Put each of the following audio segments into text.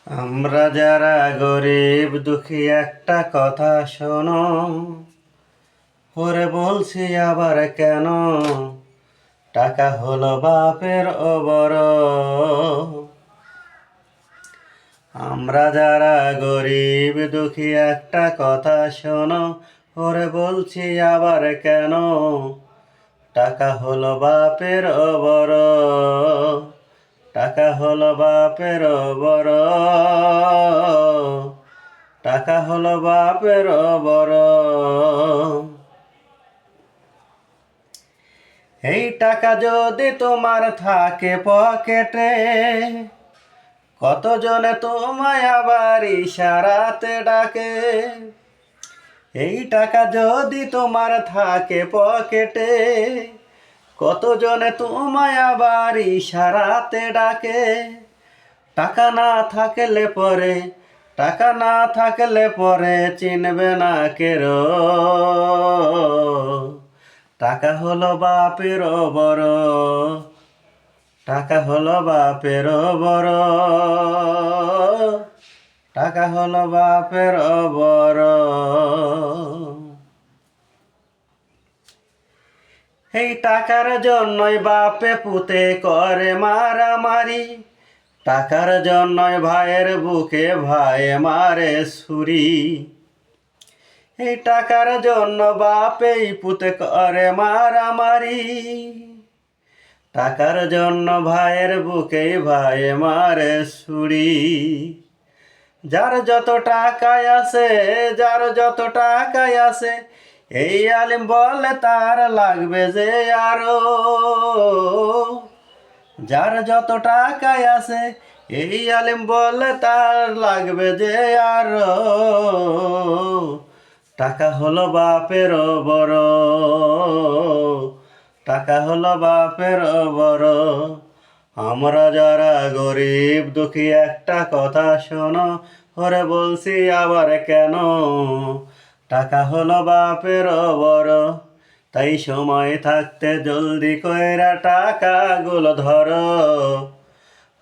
আমরা যারা গরিব দুঃখী একটা কথা শোনো, ওরে বলছি আবার কেন, টাকা হলো বাপের বড়। আমরা যারা গরিব দুঃখী একটা কথা শোনো, ওরে বলছি আবার কেন, টাকা হলো বাপের বড়। টাকা হলো বাপের বড়, টাকা হলো বাপের বড়। এই টাকা যদি তোমার থাকে পকেটে, কতজনে তোমায় আবার ইশারাতে ডাকে। এই টাকা যদি তোমার থাকে পকেটে, কতজনে তোমায় আবার ইশারাতে ডাকে। টাকা না থাকলে পরে, টাকা না থাকলে পরে চিনবে না কেরো। টাকা হলো বাপের বড়, টাকা হলো বাপের বড়, টাকা হলো বাপের বড়। এই টাকার জন্যই বাপে পুতে করে মারামারি, টাকার জন্যই ভাইয়ের বুকে ভাই মারে ছুরি। এই টাকার জন্য বাপেই পুতে করে মারামারি, টাকার জন্য ভাইয়ের বুকে ভাই মারে ছুরি। যার যত টাকায় আছে, যার যত টাকায় আছে, এই আলিম বলে তার লাগবে যে আরো। যার যত টাকায় আছে, এই আলিম বলে তার লাগবে যে আরো। টাকা হলো বাপের বড়, টাকা হলো বাপের বড়। আমরা যারা গরিব দুঃখী একটা কথা শোনো, ওরে বলছি আবার কেন, টাকা হলো বাপের বড়। তাই সময় থাকতে জলদি কইরা টাকাগুলো ধরো,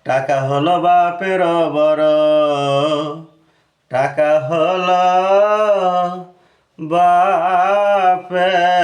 টাকা হলো বাপের বড়, টাকা হলো বাপের